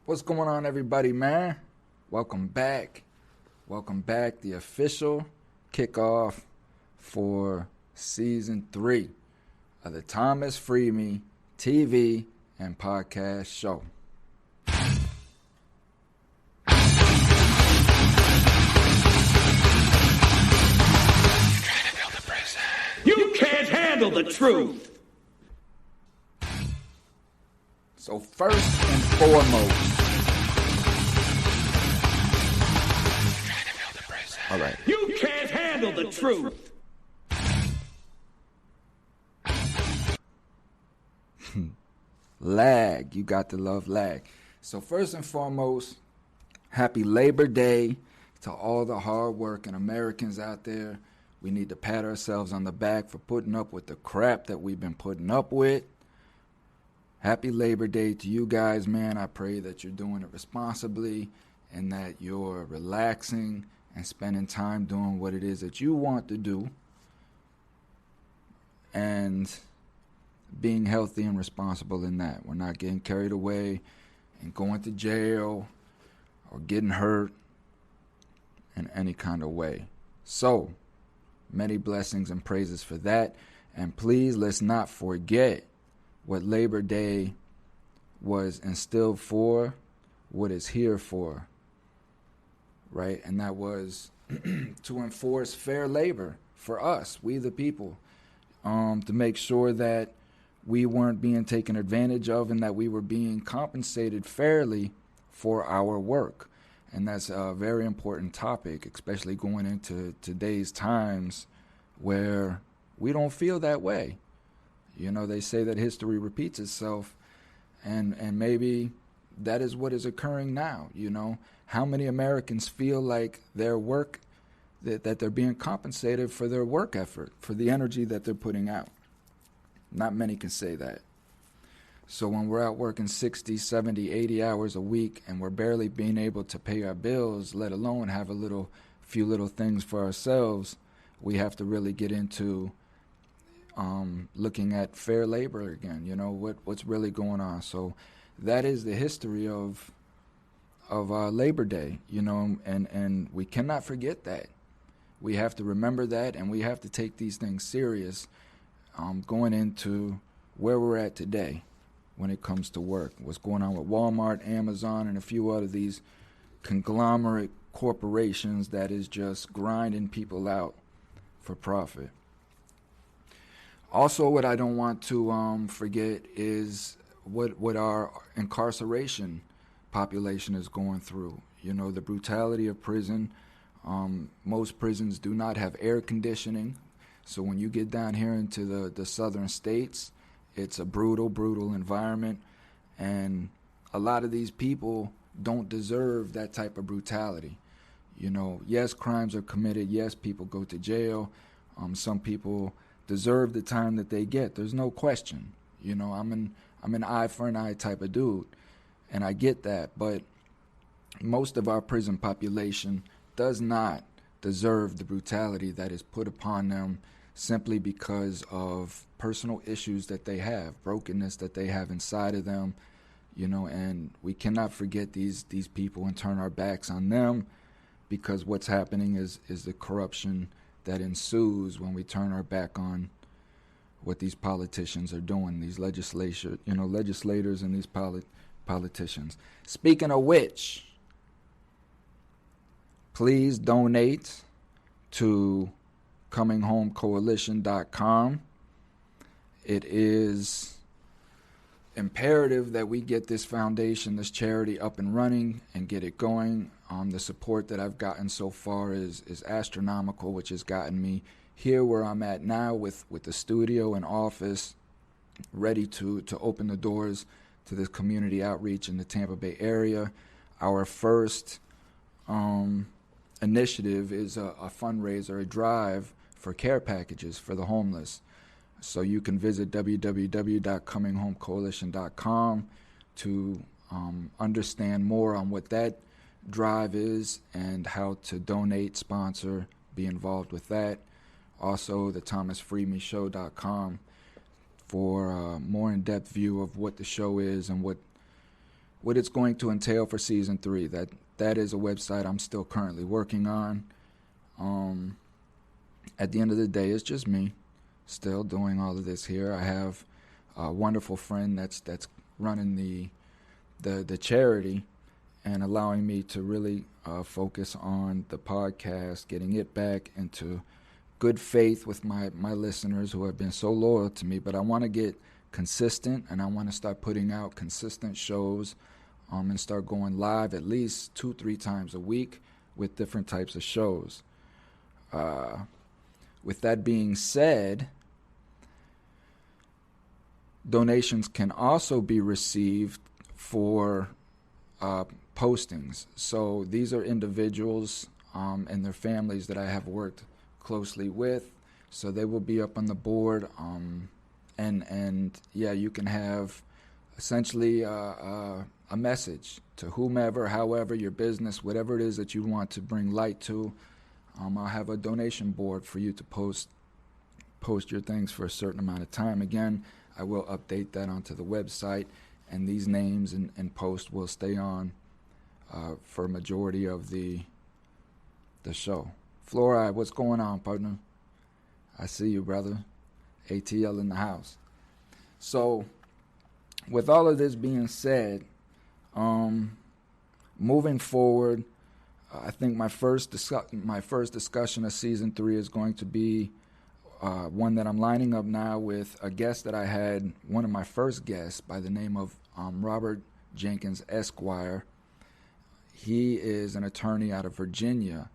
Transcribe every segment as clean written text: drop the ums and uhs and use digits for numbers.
What's going on, everybody, man? Welcome back. Welcome back. The official kickoff for Season 3 of the Thomas Freeme TV and Podcast Show. You can't handle the truth! So first and foremost, all right. You can't handle the truth! Lag. You got to love lag. So first and foremost, happy Labor Day to all the hard-working Americans out there. We need to pat ourselves on the back for putting up with the crap that we've been putting up with. Happy Labor Day to you guys, man. I pray that you're doing it responsibly and that you're relaxing and spending time doing what it is that you want to do and being healthy and responsible in that. We're not getting carried away and going to jail or getting hurt in any kind of way. So, many blessings and praises for that. And please, let's not forget what Labor Day was instilled for, what it's here for, right? And that was to enforce fair labor for us, we the people, to make sure that we weren't being taken advantage of and that we were being compensated fairly for our work. And that's a very important topic, especially going into today's times where we don't feel that way. You know, they say that history repeats itself, and maybe that is what is occurring now. You know, how many Americans feel like their work, that they're being compensated for their work effort, for the energy that they're putting out? Not many can say that. So when we're out working 60, 70, 80 hours a week and we're barely being able to pay our bills, let alone have few little things for ourselves, we have to really get into looking at fair labor again. You know, what's really going on. So that is the history of Labor Day, you know, and we cannot forget that. We have to remember that, and we have to take these things serious going into where we're at today when it comes to work. What's going on with Walmart, Amazon, and a few other these conglomerate corporations that is just grinding people out for profit. Also, what I don't want to forget is what our incarceration population is going through. You know, the brutality of prison. Most prisons do not have air conditioning. So when you get down here into the southern states, it's a brutal, brutal environment. And a lot of these people don't deserve that type of brutality. You know, yes, crimes are committed. Yes, people go to jail. Some people deserve the time that they get. There's no question. You know, I'm an eye for an eye type of dude, and I get that. But most of our prison population does not deserve the brutality that is put upon them simply because of personal issues that they have, brokenness that they have inside of them. You know, and we cannot forget these people and turn our backs on them, because what's happening is the corruption that ensues when we turn our back on what these politicians are doing, these legislators and these politicians. Speaking of which, please donate to ComingHomeCoalition.com. It is imperative that we get this foundation, this charity, up and running and get it going. The support that I've gotten so far is astronomical, which has gotten me here where I'm at now with the studio and office, ready to open the doors to this community outreach in the Tampa Bay area. Our first initiative is a fundraiser, a drive for care packages for the homeless. So you can visit www.cominghomecoalition.com to understand more on what that drive is and how to donate, sponsor, be involved with that. Also, the ThomasFreemeShow.com for a more in-depth view of what the show is and what what it's going to entail for season 3. That is a website I'm still currently working on. At the end of the day, it's just me still doing all of this here. I have a wonderful friend that's running the charity and allowing me to really focus on the podcast, getting it back into good faith with my listeners who have been so loyal to me. But I want to get consistent, and I want to start putting out consistent shows and start going live at least 2-3 times a week with different types of shows. With that being said, donations can also be received for postings. So these are individuals and their families that I have worked closely with. So they will be up on the board. And yeah, you can have essentially a message to whomever, however, your business, whatever it is that you want to bring light to. I'll have a donation board for you to post your things for a certain amount of time. Again, I will update that onto the website, and these names and posts will stay on for a majority of the show. Fluoride, what's going on, partner? I see you, brother. ATL in the house. So, with all of this being said, moving forward, I think my first discussion of season 3 is going to be one that I'm lining up now with a guest that I had, one of my first guests by the name of Robert Jenkins, Esquire. He is an attorney out of Virginia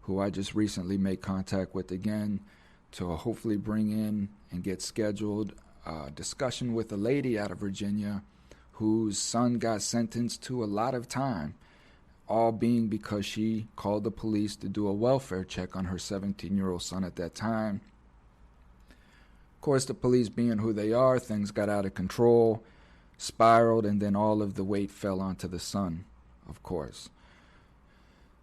who I just recently made contact with again to hopefully bring in and get scheduled a discussion with a lady out of Virginia whose son got sentenced to a lot of time, all being because she called the police to do a welfare check on her 17-year-old son at that time. Of course, the police being who they are, things got out of control, spiraled, and then all of the weight fell onto the son, of course.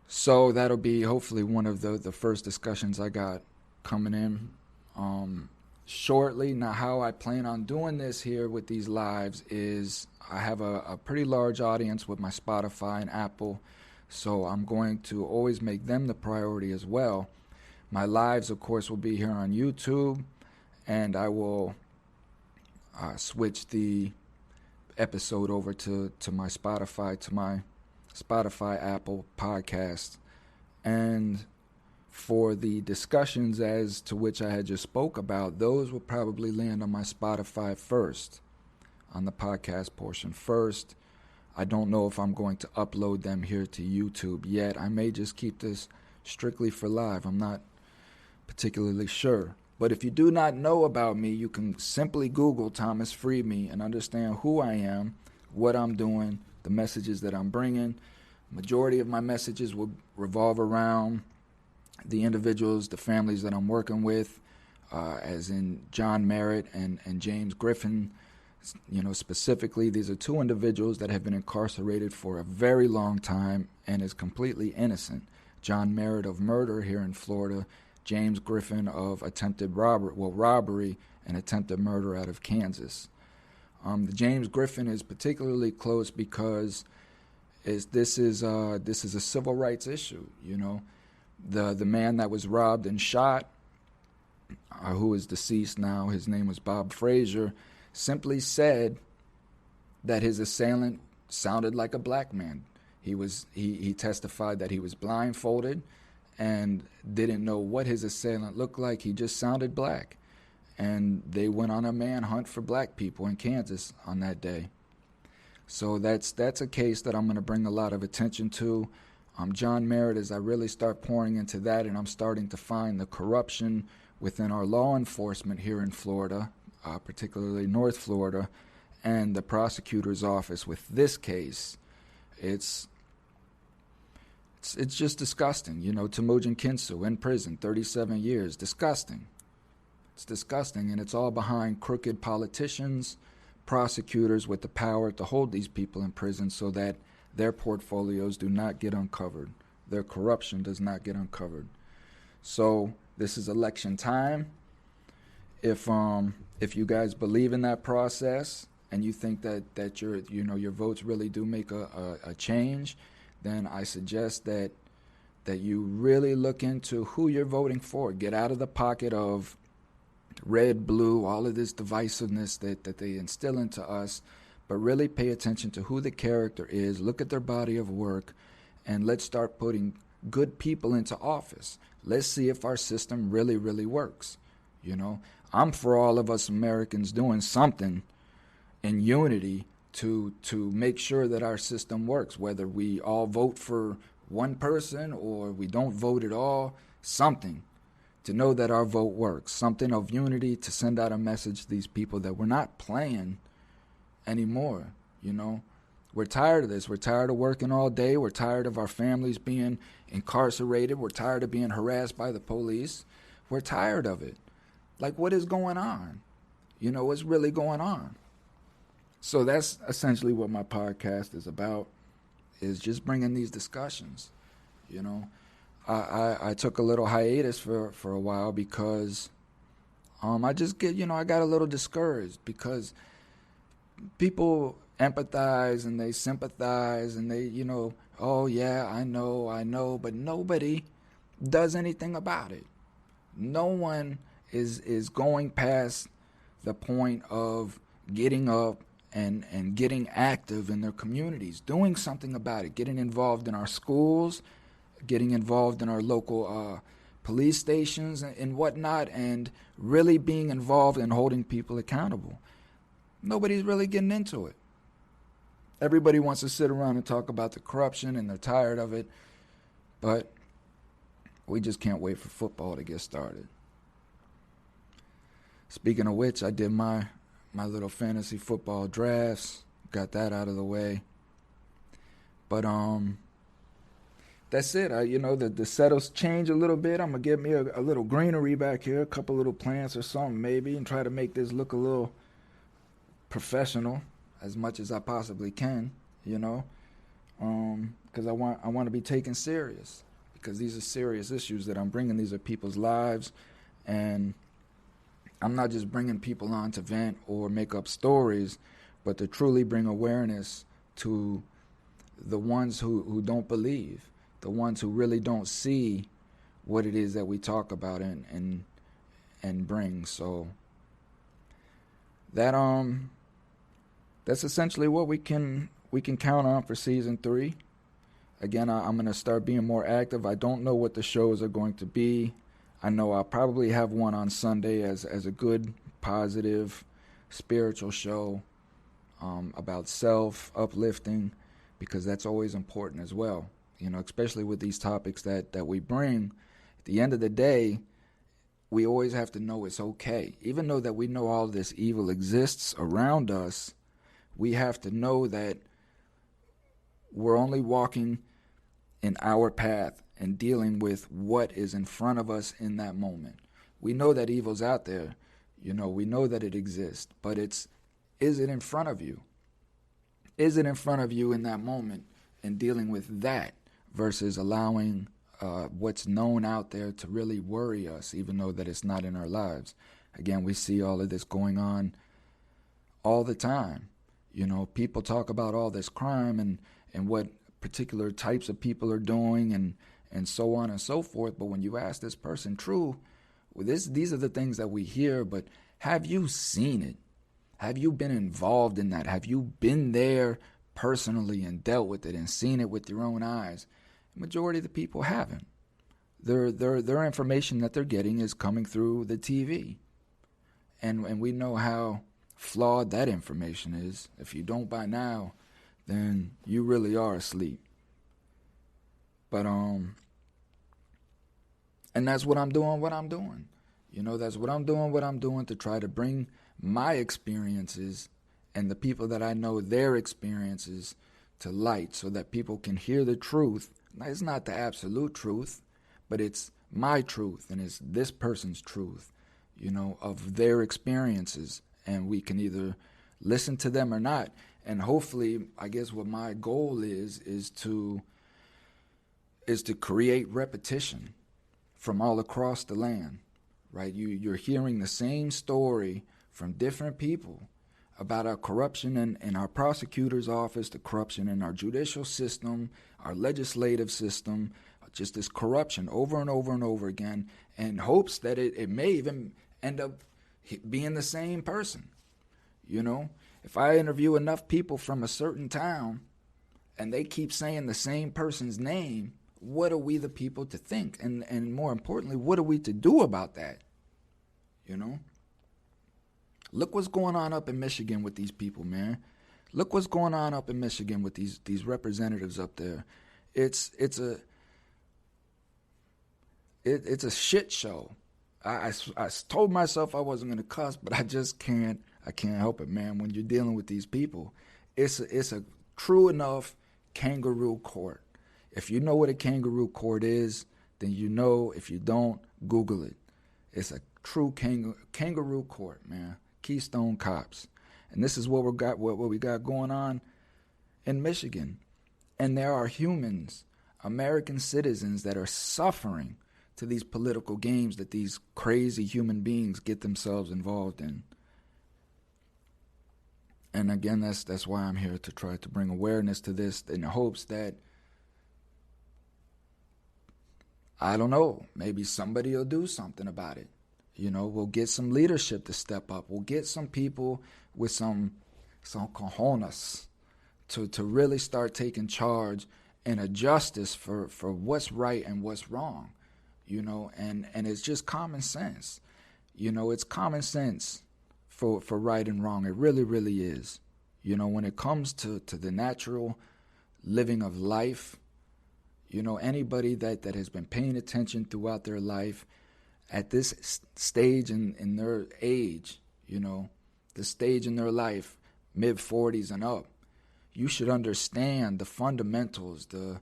So that'll be hopefully one of the first discussions I got coming in shortly. Now, how I plan on doing this here with these lives is I have a pretty large audience with my Spotify and Apple, so I'm going to always make them the priority as well. My lives, of course, will be here on YouTube, and I will switch the episode over to my Spotify, Apple podcast. And for the discussions as to which I had just spoke about, those will probably land on my Spotify first, on the podcast portion first. I don't know if I'm going to upload them here to YouTube yet. I may just keep this strictly for live. I'm not particularly sure. But if you do not know about me, you can simply Google Thomas Freedme and understand who I am, what I'm doing, the messages that I'm bringing. Majority of my messages will revolve around the individuals, the families that I'm working with, as in John Merritt and James Griffin. You know, specifically, these are two individuals that have been incarcerated for a very long time and is completely innocent. John Merritt of murder here in Florida, James Griffin of attempted robbery and attempted murder out of Kansas. The James Griffin is particularly close because this is a civil rights issue. You know, the man that was robbed and shot, who is deceased now, his name was Bob Frazier, simply said that his assailant sounded like a black man. He testified that he was blindfolded and didn't know what his assailant looked like. He just sounded black. And they went on a manhunt for black people in Kansas on that day. So that's a case that I'm going to bring a lot of attention to. John Merritt, as I really start pouring into that, and I'm starting to find the corruption within our law enforcement here in Florida, particularly North Florida, and the prosecutor's office with this case, it's just disgusting. You know, Temujin Kinsu in prison, 37 years, disgusting. It's disgusting, and it's all behind crooked politicians, prosecutors with the power to hold these people in prison so that their portfolios do not get uncovered. Their corruption does not get uncovered. So this is election time. If you guys believe in that process, and you think that your votes really do make a change, then I suggest that you really look into who you're voting for. Get out of the pocket of red, blue, all of this divisiveness that they instill into us, but really pay attention to who the character is, look at their body of work, and let's start putting good people into office. Let's see if our system really, really works. I'm for all of us Americans doing something in unity to make sure that our system works, whether we all vote for one person or we don't vote at all, something to know that our vote works, something of unity to send out a message to these people that we're not playing anymore. We're tired of this. We're tired of working all day. We're tired of our families being incarcerated. We're tired of being harassed by the police. We're tired of it. Like, what is going on? What's really going on? So that's essentially what my podcast is about, is just bringing these discussions. I took a little hiatus for a while because I just I got a little discouraged because people empathize and they sympathize and they, oh yeah, I know, but nobody does anything about it. No one is going past the point of getting up and getting active in their communities, doing something about it, getting involved in our schools, getting involved in our local police stations and whatnot, and really being involved in holding people accountable. Nobody's really getting into it. Everybody wants to sit around and talk about the corruption, and they're tired of it, but we just can't wait for football to get started. Speaking of which, I did my little fantasy football drafts, got that out of the way. But that's it. The settles change a little bit. I'm gonna get me a little greenery back here, a couple little plants or something maybe, and try to make this look a little professional as much as I possibly can. Because I want to be taken serious, because these are serious issues that I'm bringing. These are people's lives, and I'm not just bringing people on to vent or make up stories, but to truly bring awareness to the ones who don't believe, the ones who really don't see what it is that we talk about and bring. So that's essentially what we can count on for season 3. Again, I'm going to start being more active. I don't know what the shows are going to be. I know I'll probably have one on Sunday as a good, positive, spiritual show about self-uplifting, because that's always important as well. Especially with these topics that we bring. At the end of the day, we always have to know it's okay. Even though that we know all this evil exists around us, we have to know that we're only walking in our path and dealing with what is in front of us in that moment. We know that evil's out there. We know that it exists, but is it in front of you? Is it in front of you in that moment and dealing with that versus allowing what's known out there to really worry us, even though that it's not in our lives? Again, we see all of this going on all the time. People talk about all this crime and what particular types of people are doing and so on and so forth. But when you ask this person, true, these are the things that we hear, but have you seen it? Have you been involved in that? Have you been there personally and dealt with it and seen it with your own eyes? The majority of the people haven't. Their information that they're getting is coming through the TV. And we know how flawed that information is. If you don't by now, then you really are asleep. But and that's what I'm doing, that's what I'm doing to try to bring my experiences and the people that I know their experiences to light, so that people can hear the truth. It's not the absolute truth, but it's my truth and it's this person's truth, of their experiences. And we can either listen to them or not. And hopefully, I guess what my goal is to create repetition from all across the land, right? You're hearing the same story from different people about our corruption in our prosecutor's office, the corruption in our judicial system, our legislative system, just this corruption over and over and over again, in hopes that it may even end up being the same person. You know, if I interview enough people from a certain town and they keep saying the same person's name, what are we the people to think? And more importantly, what are we to do about that? You know? Look what's going on up in Michigan with these people, man. Look what's going on up in Michigan with these representatives up there. It's a shit show. I told myself I wasn't going to cuss, but I just can't. I can't help it, man. When you're dealing with these people, it's a true enough kangaroo court. If you know what a kangaroo court is, then you know. If you don't, Google it. It's a true kangaroo court, man. Keystone Cops, and this is what we got going on in Michigan. And there are humans, American citizens, that are suffering to these political games that these crazy human beings get themselves involved in. And again, that's why I'm here, to try to bring awareness to this in the hopes that, I don't know, maybe somebody will do something about it. You know, we'll get some leadership to step up. We'll get some people with some cojones to really start taking charge and a justice for what's right and what's wrong. You know, and it's just common sense. You know, it's common sense for right and wrong. It really, really is. You know, when it comes to the natural living of life, you know, anybody that has been paying attention throughout their life at this stage in their age, you know, the stage in their life, mid-40s and up, you should understand the fundamentals, the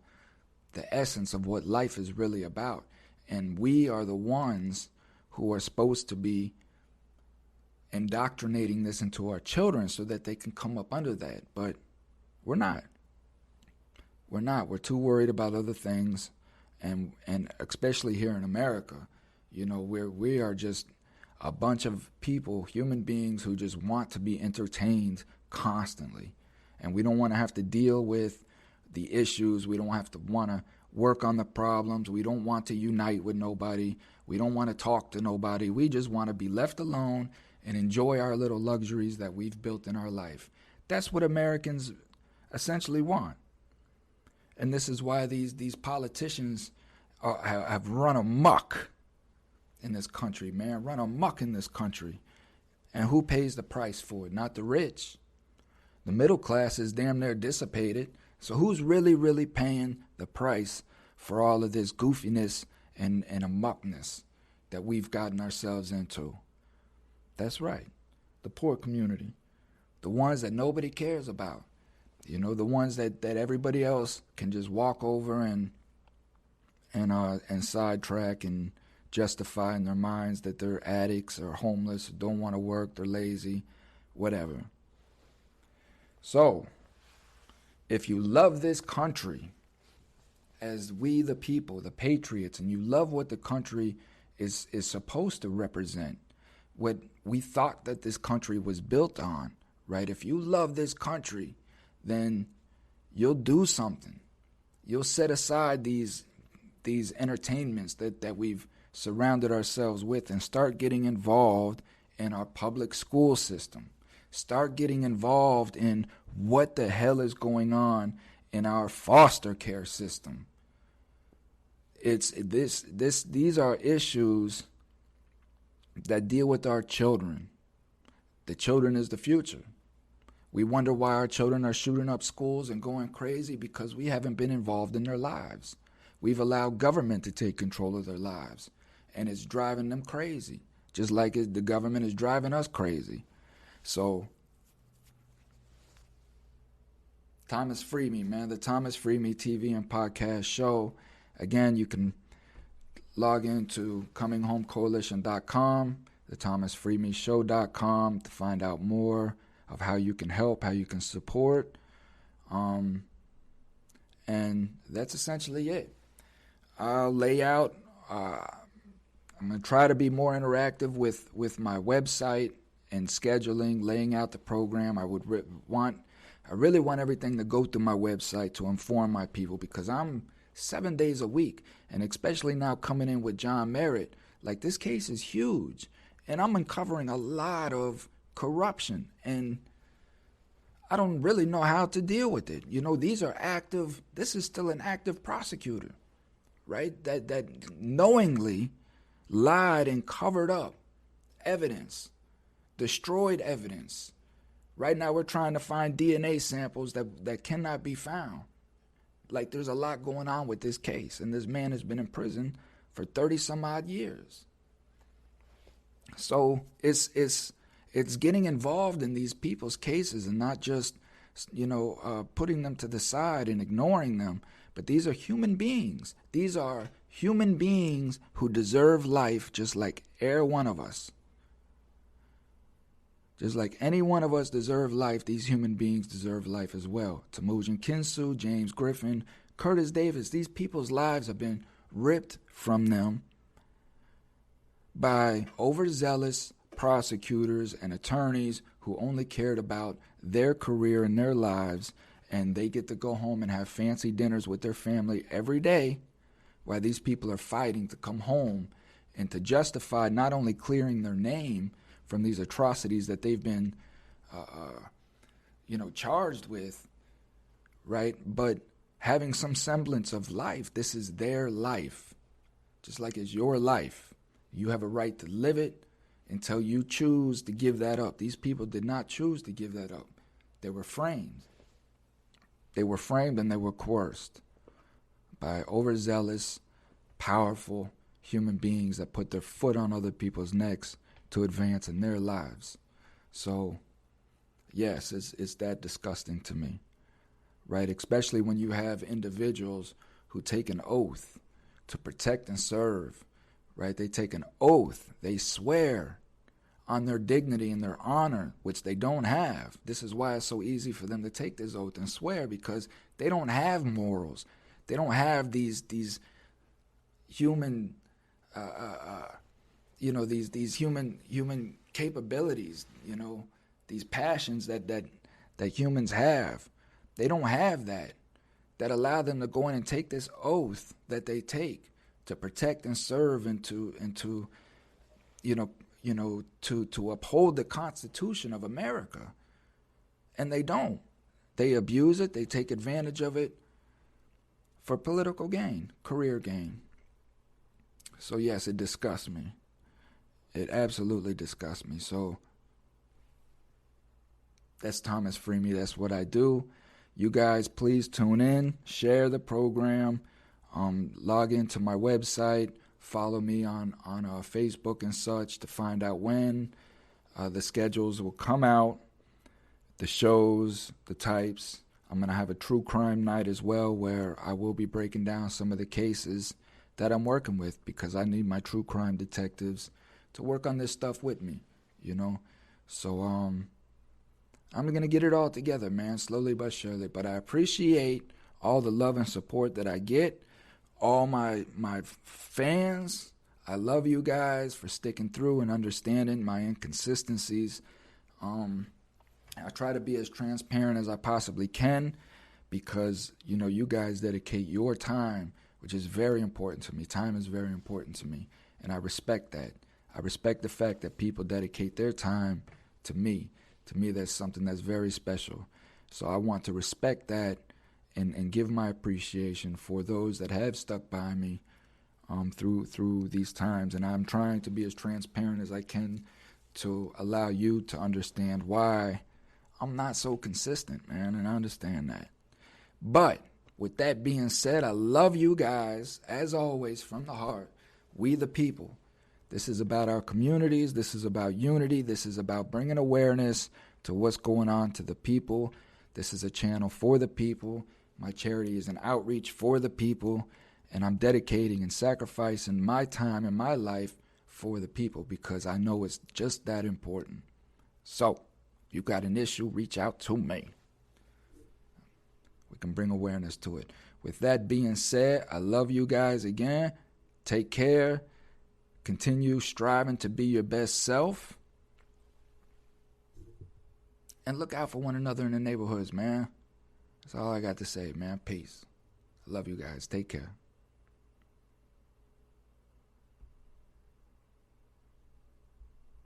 essence of what life is really about. And we are the ones who are supposed to be indoctrinating this into our children so that they can come up under that. But we're not. We're not. We're too worried about other things. And especially here in America, you know, we are just a bunch of people, human beings, who just want to be entertained constantly. And we don't want to have to deal with the issues. We don't have to want to work on the problems. We don't want to unite with nobody. We don't want to talk to nobody. We just want to be left alone and enjoy our little luxuries that we've built in our life. That's what Americans essentially want. And this is why these politicians have run amok in this country, man. Run amok in this country. And who pays the price for it? Not the rich. The middle class is damn near dissipated. So who's really, really paying the price for all of this goofiness and amokness that we've gotten ourselves into? That's right. The poor community. The ones that nobody cares about. You know, the ones that everybody else can just walk over and sidetrack and justify in their minds that they're addicts or homeless, or don't want to work, they're lazy, whatever. So, if you love this country as we the people, the patriots, and you love what the country is supposed to represent, what we thought that this country was built on, right? If you love this country, then you'll do something. You'll set aside these entertainments that we've surrounded ourselves with and start getting involved in our public school system. Start getting involved in what the hell is going on in our foster care system. These are issues that deal with our children. The children is the future. We wonder why our children are shooting up schools and going crazy because we haven't been involved in their lives. We've allowed government to take control of their lives, and it's driving them crazy, just like the government is driving us crazy. So, Thomas Freeme, man, the Thomas Freeme TV and podcast show. Again, you can log into ComingHomeCoalition.com, the ThomasFreemeShow.com to find out more of how you can help, how you can support. And that's essentially it. I'll lay out, I'm going to try to be more interactive with my website and scheduling, laying out the program. I really want everything to go through my website to inform my people, because I'm 7 days a week, and especially now coming in with John Merritt, like, this case is huge, and I'm uncovering a lot of corruption, and I don't really know how to deal with it. This is still an active prosecutor, right? That knowingly lied and covered up evidence, destroyed evidence. Right now we're trying to find DNA samples that cannot be found. Like, there's a lot going on with this case, and this man has been in prison for 30 some odd years. So it's getting involved in these people's cases, and not just, putting them to the side and ignoring them. But these are human beings. These are human beings who deserve life, just like every one of us. Just like any one of us deserve life, these human beings deserve life as well. Temujin Kinsu, James Griffin, Curtis Davis, these people's lives have been ripped from them by overzealous prosecutors and attorneys who only cared about their career and their lives, and they get to go home and have fancy dinners with their family every day, while these people are fighting to come home and to justify not only clearing their name from these atrocities that they've been, charged with, right? But having some semblance of life. This is their life, just like it's your life. You have a right to live it until you choose to give that up. These people did not choose to give that up. They were framed. They were framed and they were coerced by overzealous, powerful human beings that put their foot on other people's necks to advance in their lives. So, yes, it's that disgusting to me, right? Especially when you have individuals who take an oath to protect and serve, right? They take an oath. They swear on their dignity and their honor, which they don't have. This is why it's so easy for them to take this oath and swear, because they don't have morals. They don't have these human these human capabilities, these passions that humans have. They don't have that allow them to go in and take this oath that they take to protect and serve and to uphold the Constitution of America. And they don't. They abuse it. They take advantage of it for political gain, career gain. So yes, it disgusts me. It absolutely disgusts me. So that's Thomas Freemy. That's what I do. You guys, please tune in, share the program, log into my website, follow me on Facebook and such to find out when the schedules will come out, the shows, the types. I'm going to have a true crime night as well, where I will be breaking down some of the cases that I'm working with, because I need my true crime detectives to work on this stuff with me, So I'm going to get it all together, man, slowly but surely. But I appreciate all the love and support that I get. All my fans, I love you guys for sticking through and understanding my inconsistencies. I try to be as transparent as I possibly can, because, you guys dedicate your time, which is very important to me. Time is very important to me, and I respect that. I respect the fact that people dedicate their time to me. To me, that's something that's very special. So I want to respect that and give my appreciation for those that have stuck by me through these times. And I'm trying to be as transparent as I can to allow you to understand why I'm not so consistent, man, and I understand that. But with that being said, I love you guys, as always, from the heart. We the people. This is about our communities. This is about unity. This is about bringing awareness to what's going on to the people. This is a channel for the people. My charity is an outreach for the people, and I'm dedicating and sacrificing my time and my life for the people, because I know it's just that important. So, if you got an issue, reach out to me. We can bring awareness to it. With that being said, I love you guys again. Take care. Continue striving to be your best self. and look out for one another in the neighborhoods, man. That's all I got to say, man. Peace. I love you guys. Take care.